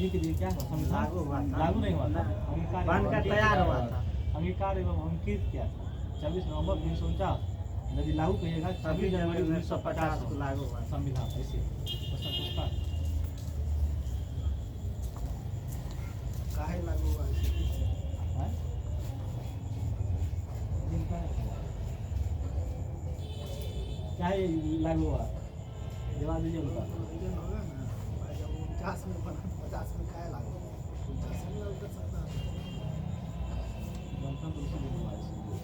जी के लिए क्या है संविधान लागू नहीं हुआ था, बनकर तैयार हुआ था। अंगीकार एवं अंकित किया था 24 नवंबर 1949। यदि लागू करिएगा 26 जनवरी 1950 को लागू हुआ। संविधान ऐसे प्रश्न पूछता है। काहे लागू हुआ हैं? क्या है लागू हुआ, जवाब दीजिए उनका। 50 में बना, 50 में काहे लागू हुआ? 50 में लागू कर सकता है। गणतंत्र उसी दिन हुआ इसलिए।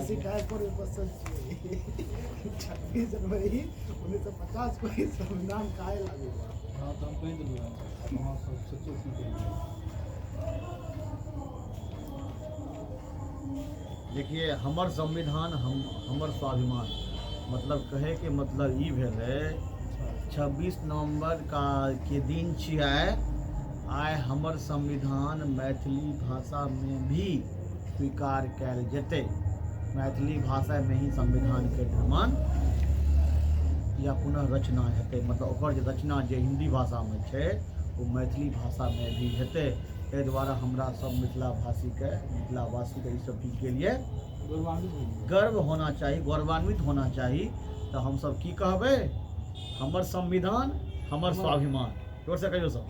ऐसी काय पर क्वेश्चन 26 जनवरी 1950 को ही संविधान काहे लागू हुआ? हाँ तो हम कहीं तो दूंगा अब वहाँ सब सोचो उसी के लिए। देखिए हमर संविधान हमर स्वाभिमान मतलब कहे के मतलब ई भेलै 26 नवंबर के दिन छियै आइ हमर संविधान मैथिली भाषा में भी स्वीकार कयल जेतै। मैथिली भाषा में ही संविधान के निर्माण या पुनः रचना हेतै, मतलब ओकर जे रचना जे हिंदी भाषा में छै वो मैथिली भाषा में भी हेतै। ताहि दुआरे हमरा सब मिथिलावासी के इस सब चीज के लिए गर्व होना चाहिए, गौरवान्वित होना चाहिए। तो हम सब की कहबै, हमर संविधान हमर स्वाभिमान। जोर से कहियो सब,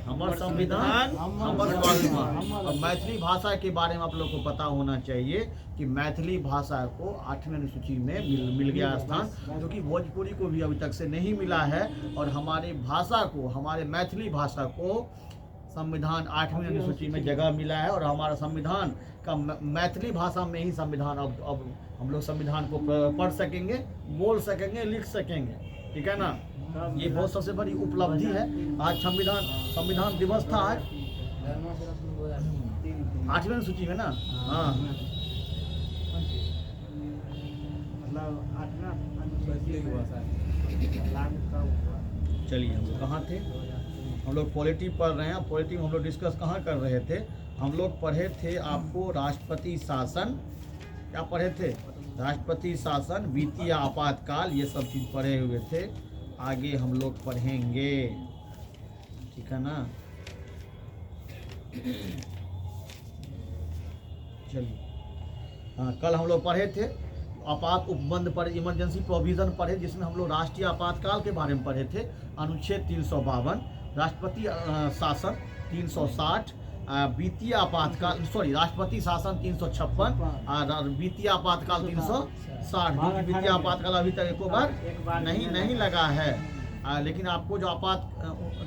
हमर संविधान हमर स्वाभिमान। और मैथिली भाषा के बारे में आप लोग को पता होना चाहिए कि मैथिली भाषा को 8वीं अनुसूची में मिल गया स्थान, क्योंकि भोजपुरी को भी अभी तक से नहीं मिला है। और हमारी भाषा को, हमारे मैथिली भाषा को संविधान 8वीं अनुसूची में जगह मिला है। और हमारा संविधान का मैथिली भाषा में ही संविधान अब हम लोग संविधान को पढ़ सकेंगे, बोल सकेंगे, लिख सकेंगे। ठीक है ना, ये बहुत सबसे बड़ी उपलब्धि है। आज संविधान दिवस था आज 8वीं अनुसूची में ना। हाँ मतलब 8वां अनुसूची लागू कब हुआ? चलिए हम लोग कहाँ थे, हम लोग पॉलिटी पढ़ रहे हैं। पॉलिटी में हम लोग डिस्कस कहाँ कर रहे थे, हम लोग पढ़े थे आपको राष्ट्रपति शासन, क्या पढ़े थे, राष्ट्रपति शासन, वित्तीय आपातकाल, ये सब चीज़ पढ़े हुए थे। आगे हम लोग पढ़ेंगे, ठीक है ना। चलिए हाँ, कल हम लोग पढ़े थे आपात उपबंध पर, इमरजेंसी प्रोविज़न पढ़े, जिसमें हम लोग राष्ट्रीय आपातकाल के बारे में पढ़े थे। अनुच्छेद 352, राष्ट्रपति शासन 360, वित्तीय आपातकाल राष्ट्रपति शासन 356 और वित्तीय आपातकाल 360। वित्तीय आपातकाल अभी तक एक बार नहीं लगा है। लेकिन आपको जो आपात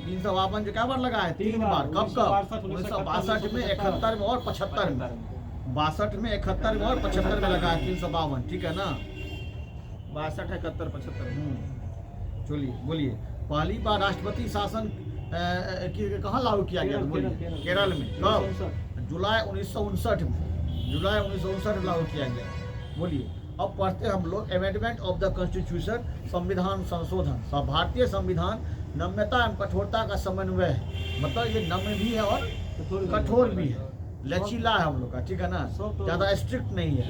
352 जो क्या बार लगा है, 3 बार। कब 1962 में, 71 में और 75 में। 62 में, 71 में और 75 में लगा है 352। ठीक है ना, 62, 71, 75। चलिए बोलिए, पहली बार राष्ट्रपति शासन कहाँ लागू किया गया, बोलिए। केरल में कब, जुलाई 1959 में, जुलाई 1959 में लागू किया गया। बोलिए, अब पढ़ते हम लोग अमेंडमेंट ऑफ द कॉन्स्टिट्यूशन, संविधान संशोधन। भारतीय संविधान नम्यता एवं कठोरता का समन्वय है, मतलब ये नम्य भी है और कठोर भी है, लचीला है हम लोग का। ठीक है ना, ज़्यादा स्ट्रिक्ट नहीं है।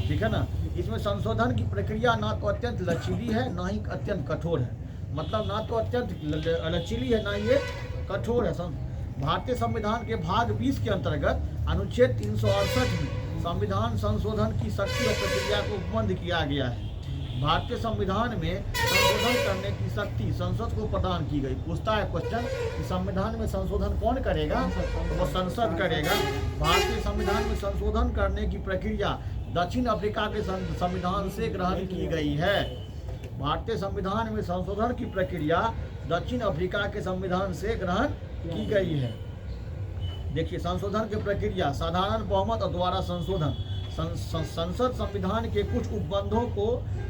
ठीक है ना, इसमें संशोधन की प्रक्रिया ना तो अत्यंत लचीली है ना ही अत्यंत कठोर है, मतलब ना तो अत्यंत लचीली है ना ये कठोर है। भारतीय संविधान के भाग 20 के अंतर्गत अनुच्छेद 368 में संविधान संशोधन की शक्ति और प्रक्रिया को उपबंध किया गया है। भारतीय संविधान में संशोधन करने की शक्ति संसद को प्रदान की गई। पूछता है क्वेश्चन कि संविधान में संशोधन कौन करेगा, वो संसद करेगा। भारतीय संविधान में संशोधन करने की प्रक्रिया दक्षिण अफ्रीका के संविधान से ग्रहण की गई है। भारतीय संविधान में संशोधन की प्रक्रिया दक्षिण अफ्रीका के संविधान से ग्रहण की गई है। देखिए, संशोधन की प्रक्रिया साधारण बहुमत और द्वारा संशोधन। संसद संविधान के कुछ उपबंधों को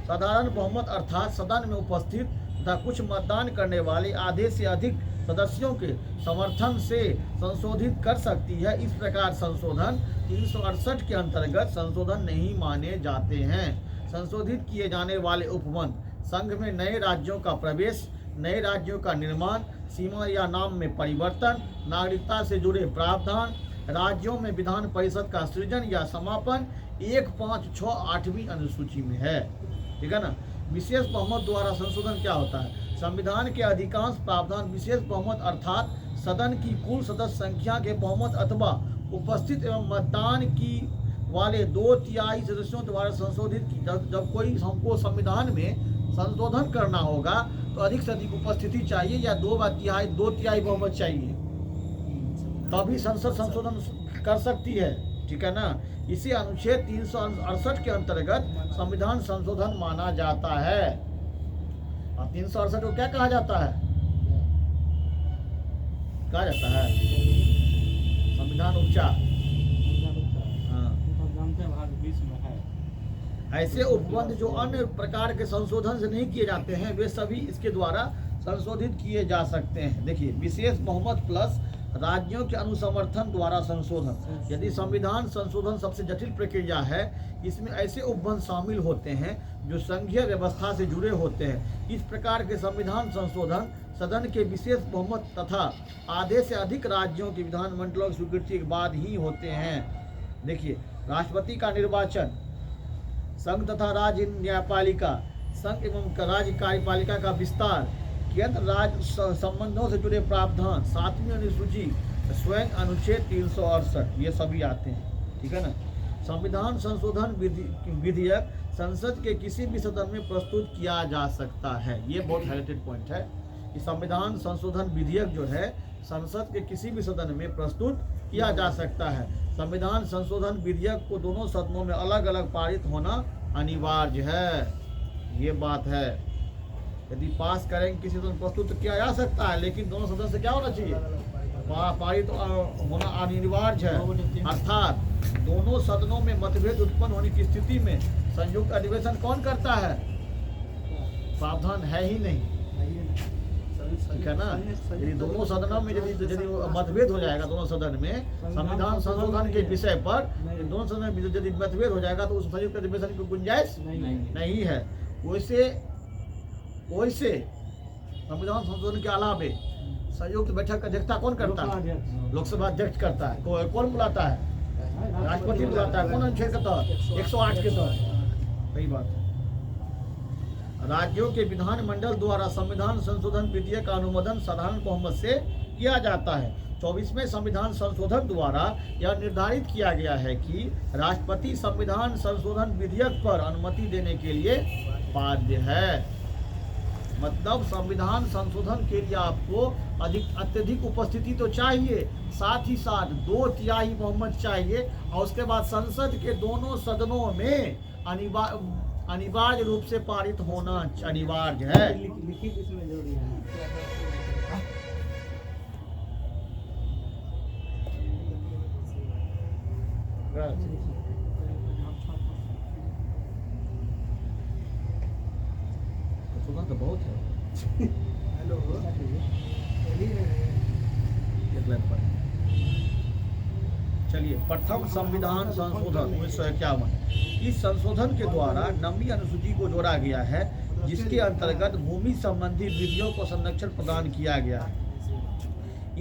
साधारण बहुमत अर्थात सदन में उपस्थित तथा कुछ मतदान करने वाले आधे से अधिक सदस्यों के समर्थन से संशोधित कर सकती है। इस प्रकार संशोधन 368 के अंतर्गत संशोधन नहीं माने जाते हैं। संशोधित किए जाने वाले उपबंध संघ में नए राज्यों का प्रवेश, नए राज्यों का निर्माण, सीमा या नाम में परिवर्तन, नागरिकता से जुड़े प्रावधान, राज्यों में विधान परिषद का सृजन या समापन 1, 5, 6, 8वीं अनुसूची में है। ठीक है ना, विशेष बहुमत द्वारा संशोधन क्या होता है? संविधान के अधिकांश प्रावधान विशेष बहुमत अर्थात सदन की कुल सदस्य संख्या के बहुमत अथवा उपस्थित एवं मतदान की वाले 2/3 सदस्यों द्वारा संशोधित की। जब कोई हमको संविधान में संशोधन करना होगा तो अधिक से अधिक उपस्थिति चाहिए या 2/3 बहुमत चाहिए, तभी संसद संशोधन कर सकती है। ठीक है ना? इसे अनुच्छेद 368 के अंतर्गत संविधान संशोधन माना जाता है। और 368 को क्या कहा जाता है? कहा जाता है संविधान उपचार। हाँ। जानते हैं भाग 20 में है। ऐसे उपबंध जो अन्य प्रकार के संशोधन से नहीं किए जाते हैं वे सभी इसके द्वारा संशोधित किए जा सकते हैं। देखिए, विशेष बहुमत प्लस राज्यों के अनुसमर्थन द्वारा संशोधन। यदि संविधान संशोधन सबसे जटिल प्रक्रिया है, इसमें ऐसे उपबंध शामिल होते हैं जो संघीय व्यवस्था से जुड़े होते हैं। इस प्रकार के संविधान संशोधन सदन के विशेष बहुमत तथा आधे से अधिक राज्यों के विधानमंडलों की स्वीकृति के बाद ही होते हैं। देखिए, राष्ट्रपति का निर्वाचन, संघ तथा राज्य न्यायपालिका, संघ एवं राज्य कार्यपालिका का विस्तार, केंद्र राज्य संबंधों से जुड़े प्रावधान, 7वीं अनुसूची, स्वयं अनुच्छेद 368, ये सभी आते हैं। ठीक है ना? संविधान संशोधन विधेयक संसद के किसी भी सदन में प्रस्तुत किया जा सकता है। ये बहुत हाईलाइटेड पॉइंट है कि संविधान संशोधन विधेयक जो है संसद के किसी भी सदन में प्रस्तुत किया जा सकता है। संविधान संशोधन विधेयक को दोनों सदनों में अलग अलग पारित होना अनिवार्य है। ये बात है। यदि पास करेंगे किसी सदन प्रस्तुत किया जा सकता है, लेकिन दोनों सदन से क्या होना चाहिए? पारित होना अनिवार्य है। अर्थात दोनों सदनों में मतभेद उत्पन्न होने की स्थिति में संयुक्त अधिवेशन कौन करता है? प्रावधान है ही नहीं। ठीक है ना? यदि दोनों सदनों में यदि मतभेद हो जाएगा, दोनों सदन में संविधान संशोधन के विषय पर दोनों सदन में यदि मतभेद हो जाएगा तो उस संयुक्त अधिवेशन की गुंजाइश नहीं है। वैसे संविधान संशोधन के अलावे संयुक्त बैठक का अध्यक्षता कौन करता है? लोकसभा अध्यक्ष करता है। कौन बुलाता है? राष्ट्रपति बुलाता है। कौन अनुच्छेद के तहत? 108 के तहत। सही बात है। राज्यों के विधानमंडल द्वारा संविधान संशोधन विधेयक का अनुमोदन साधारण बहुमत से किया जाता है। 24वें संविधान संशोधन द्वारा यह निर्धारित किया गया है कि राष्ट्रपति संविधान संशोधन विधेयक पर अनुमति देने के लिए बाध्य है। मतलब संविधान संशोधन के लिए आपको अत्यधिक उपस्थिति तो चाहिए, साथ ही साथ 2/3 बहुमत चाहिए, और उसके बाद संसद के दोनों सदनों में अनिवार्य रूप से पारित होना अनिवार्य है। लिखित इसमें जरूरी है। सुना तो बहुत है। हेलो, चलिए, प्रथम संविधान संशोधन 1951। इस संशोधन के द्वारा 9वीं अनुसूची को जोड़ा गया है, जिसके अंतर्गत भूमि संबंधी विधियों को संरक्षण प्रदान किया गया है।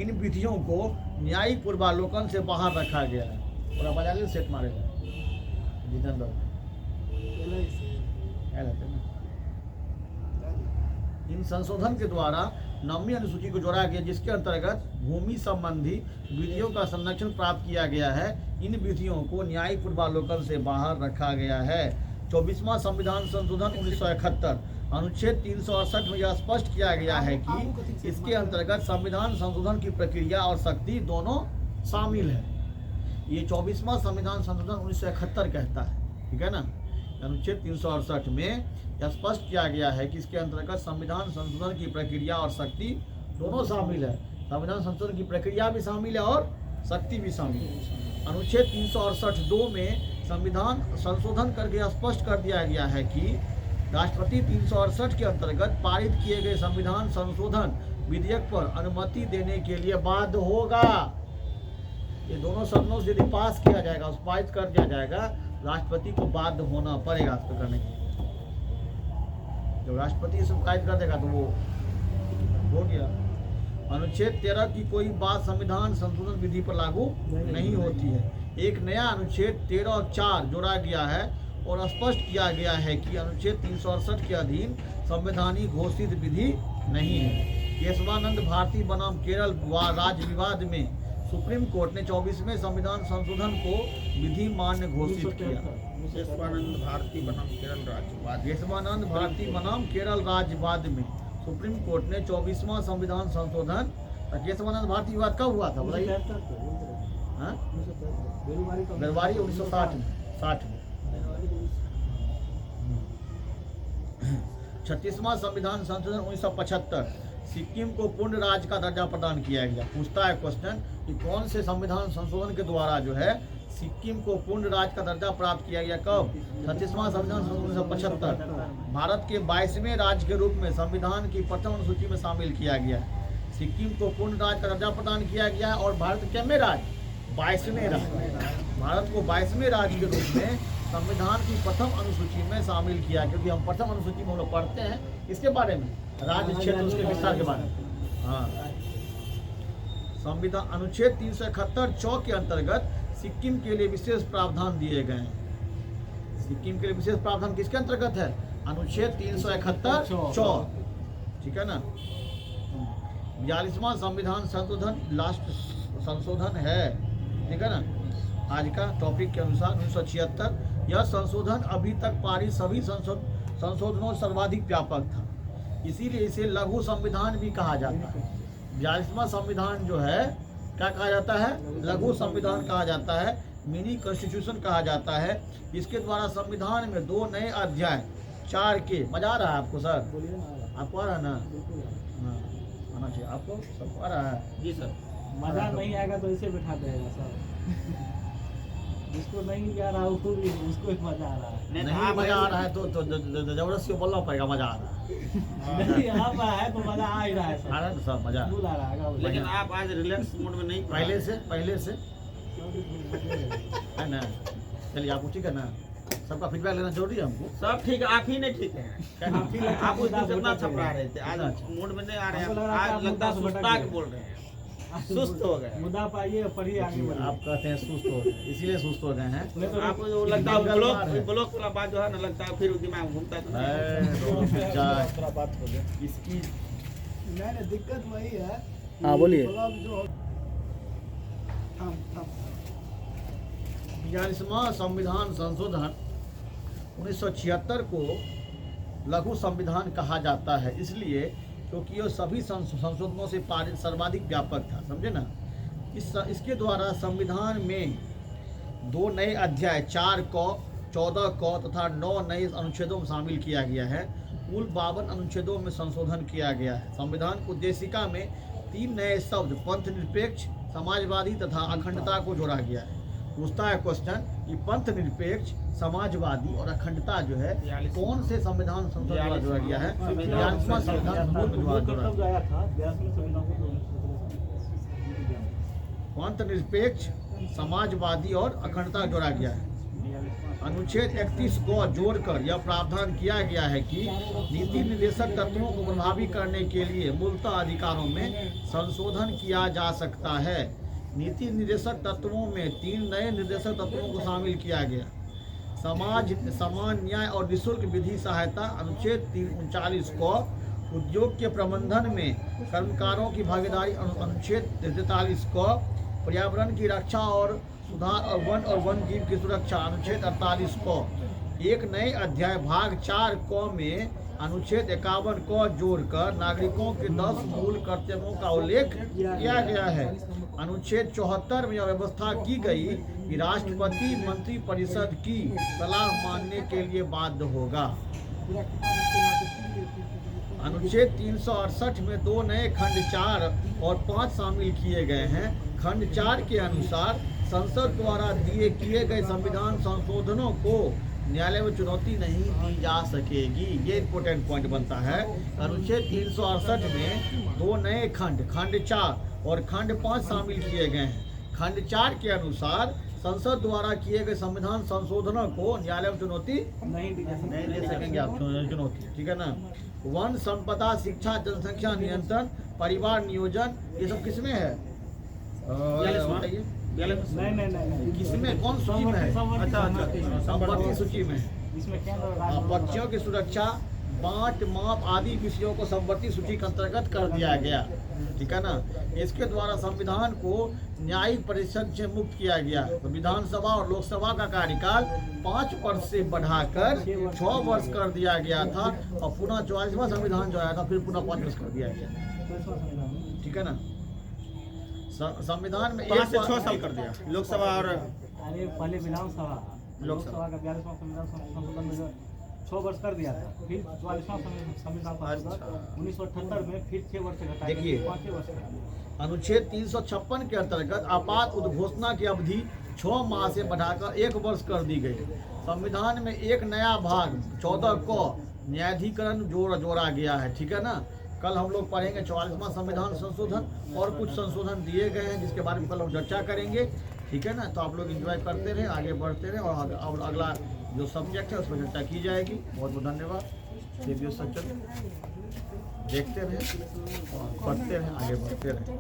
इन विधियों को न्यायिक पूर्वालोकन से बाहर रखा गया है। पूरा बाजार सेट मारेगा जितन लोग। इन संशोधन के द्वारा 9वीं अनुसूची को जोड़ा गया, जिसके अंतर्गत भूमि संबंधी विधियों का संरक्षण प्राप्त किया गया है। इन विधियों को न्यायिक पूर्वालोकन से बाहर रखा गया है। 24वां संविधान संशोधन 1971 अनुच्छेद 368 में यह स्पष्ट किया गया है कि इसके अंतर्गत संविधान संशोधन की प्रक्रिया और शक्ति दोनों शामिल है। ये 24वां संविधान संशोधन 1971 कहता है। ठीक है ना? अनुच्छेद 368 में यह स्पष्ट किया गया है कि इसके अंतर्गत संविधान संशोधन की प्रक्रिया और शक्ति दोनों शामिल है। संविधान संशोधन की प्रक्रिया भी शामिल है और शक्ति भी शामिल है। अनुच्छेद 368(2) में संविधान संशोधन करके स्पष्ट कर दिया गया है कि राष्ट्रपति 368 के अंतर्गत पारित किए गए संविधान संशोधन विधेयक पर अनुमति देने के लिए बाध्य होगा। ये दोनों सदनों से यदि पास किया जाएगा, उस पारित कर दिया जाएगा, राष्ट्रपति को बाध्य होना पड़ेगा इस पर करने के लिए। जब राष्ट्रपति इसे कायद कर देगा तो वो हो गया। अनुच्छेद 13 की कोई बात संविधान संशोधन विधि पर लागू नहीं होती है। एक नया अनुच्छेद 13 और 4 जोड़ा गया है और स्पष्ट किया गया है कि अनुच्छेद 368 के अधीन संवैधानिक घोषित विधि नहीं है। केशवानंद भारती बनाम केरल राज्य विवाद में सुप्रीम कोर्ट ने 24वें संविधान संशोधन को विधि मान्य घोषित किया। केशवानंद भारती बनाम केरल राज्यवाद। केशवानंद भारती बनाम केरल राज्यवाद में सुप्रीम कोर्ट ने 24वां संविधान संशोधन। केशवानंद भारती विवाद कब हुआ था बताइए? हाँ? फरवरी 1960 में 60 में। 36वां संविधान संशोधन 1975 सिक्किम को पूर्ण राज्य का दर्जा प्रदान किया गया। पूछता है क्वेश्चन कि कौन से संविधान संशोधन के द्वारा जो है सिक्किम को पूर्ण राज्य का दर्जा प्राप्त किया गया? कब? 36वां संविधान संशोधन 1975 भारत के 22वें राज्य के रूप में संविधान की प्रथम अनुसूची में शामिल किया गया। सिक्किम को पूर्ण राज्य का दर्जा प्रदान किया गया और भारत के में राज्य 22वें राज्य, भारत को 22वें राज्य के रूप में संविधान की प्रथम अनुसूची में शामिल किया। क्योंकि हम प्रथम अनुसूची में हम लोग पढ़ते हैं इसके बारे में, राज्य क्षेत्र उसके विस्तार के बारे में। हाँ, संविधान अनुच्छेद 371 के अंतर्गत सिक्किम के लिए विशेष प्रावधान दिए गए हैं। सिक्किम के लिए विशेष प्रावधान किसके अंतर्गत है? अनुच्छेद 371 ठीक है ना। 42वां संविधान संशोधन लास्ट संशोधन है, ठीक है ना। आज का टॉपिक के अनुसार 1976 यह संशोधन अभी तक पारित सभी संशोधनों से सर्वाधिक व्यापक था, इसीलिए इसे लघु संविधान भी कहा जाता है। 42वां संविधान जो है क्या कहा जाता है? लघु संविधान कहा जाता है, मिनी कॉन्स्टिट्यूशन कहा जाता है। इसके द्वारा संविधान में 2 नए अध्याय 4 के। मजा आ रहा है आपको सर? आपको आ रहा है ना? हाँ, आना चाहिए आपको, सबको आ रहा है जी सर। मजा नहीं आएगा तो इसे बिठा देगा सर। जिसको नहीं आ रहा उसको भी मजा आ रहा है। नहीं मजा आ रहा है तो जबरदस्ती बोलना पड़ेगा मजा आ रहा है। नहीं आ रहा है तो मजा आ ही रहा है सर। आ रहा है ना सर मजा? फुल आ रहा है। लेकिन आप आज रिलैक्स मूड में नहीं पहले से है ना। चलिए आपको ठीक है ना, सबका फीडबैक लेना जरूरी है हमको। सब ठीक है, आप ही नहीं ठीक है। आप उस दिन कितना थपड़ा रहे थे, आज मूड में नहीं आ रहे हैं। आज लगता है सुस्ता के बोल रहे हैं, सुस्त हो गए। मुद्दा पाइए पढ़िए आगे बढ़िए। आप कहते हैं सुस्त हो गए, इसीलिए सुस्त हो गए हैं। नहीं तो आपको जो लगता है ब्लॉक वाला बात जो है ना, लगता है फिर दिमाग घूमता है तो बात हो गया इसकी। नहीं दिक्कत वही है। हाँ बोलिए। ब्लॉग जो 42वां संविधान संशोधन 1976 को लघु संविधान कहा जाता है, इसलिए क्योंकि यह सभी संशोधनों से पारित सर्वाधिक व्यापक था, समझे ना। इसके द्वारा संविधान में 2 नए अध्याय 4 क 14 क तथा 9 नए अनुच्छेदों में शामिल किया गया है। कुल 52 अनुच्छेदों में संशोधन किया गया है। संविधान उद्देशिका में 3 नए शब्द पंथ निरपेक्ष, समाजवादी तथा अखंडता को जोड़ा गया है। पूछता है क्वेश्चन कि पंथ निरपेक्ष, समाजवादी और अखंडता जो है कौन से संविधान संशोधन द्वारा जोड़ा गया है? 42वां संविधान संशोधन द्वारा जोड़ा गया है। पंथ निरपेक्ष, समाजवादी और अखंडता जोड़ा गया है। अनुच्छेद 31 को जोड़कर यह प्रावधान किया गया है कि नीति निर्देशक तत्वों को प्रभावी करने के लिए मूलतः अधिकारों में संशोधन किया जा सकता है। नीति निर्देशक तत्वों में 3 नए निर्देशक तत्वों को शामिल किया गया। समाज, समान न्याय और निःशुल्क विधि सहायता। अनुच्छेद 39 को उद्योग के प्रबंधन में कर्मकारों की भागीदारी। अनुच्छेद 43 को पर्यावरण की रक्षा और सुधार और वन जीव की सुरक्षा। अनुच्छेद 48 को एक नए अध्याय भाग 4 क में अनुच्छेद 51 को जोड़कर नागरिकों के 10 मूल कर्तव्यों का उल्लेख किया गया है। अनुच्छेद 74 में यह व्यवस्था की गई कि राष्ट्रपति मंत्रिपरिषद की सलाह मानने के लिए बाध्य होगा। अनुच्छेद 368 में 2 नए खंड 4 और 5 शामिल किए गए हैं। खंड 4 के अनुसार संसद द्वारा किए गए संविधान संशोधनों को न्यायालय में चुनौती नहीं दी जा सकेगी। ये इंपॉर्टेंट पॉइंट बनता है। अनुच्छेद 368 में 2 नए खंड 4 और खंड 5 शामिल किए गए हैं। खंड 4 के अनुसार संसद द्वारा किए गए संविधान संशोधनों को न्यायालय में चुनौती नहीं दे सकेंगे आप चुनौती, ठीक है ना। वन संपदा, शिक्षा, जनसंख्या नियंत्रण, परिवार नियोजन, ये सब किसमें है? बताइए। नहीं किसमें, कौन सूची में है? अच्छा संपत्ति सूची में इसमें केंद्र और राज्य पक्षियों की सुरक्षा, बांट माप आदि विषयों को संपत्ति सूची के अंतर्गत कर दिया गया, ठीक है ना। इसके द्वारा संविधान को न्यायिक परिषद से मुक्त किया गया। तो विधानसभा और लोकसभा का कार्यकाल 5 वर्ष से बढ़ाकर 6 वर्ष कर दिया गया था और पुनः 44वां संविधान जो आया था फिर पुनः 5 वर्ष कर दिया गया, ठीक है ना। संविधान में 5 से 6 साल कर दिया लोकसभा और अरे पहले विधानसभा लोकसभा का 42वां संविधान संशोधन में 6 वर्ष कर दिया था, फिर 44वां संविधान संशोधन 1978 में फिर 6 वर्ष घटा के देखिए, 5 वर्ष कर दिया। अनुच्छेद 356 के अंतर्गत आपात उद्घोषणा की अवधि 6 माह से बढ़ाकर 1 वर्ष कर दी गई। संविधान में एक नया भाग 14 को न्यायाधिकरण जोड़ा गया है, ठीक है ना। कल हम लोग पढ़ेंगे 44वां संविधान संशोधन और कुछ संशोधन दिए गए हैं जिसके बारे में कल हम चर्चा करेंगे, ठीक है ना। तो आप लोग एंजॉय करते रहे, आगे बढ़ते रहे और अगला जो सब्जेक्ट है उस पर चर्चा की जाएगी। बहुत बहुत धन्यवाद। सज्जन देखते रहे और पढ़ते रहे, आगे बढ़ते रहे।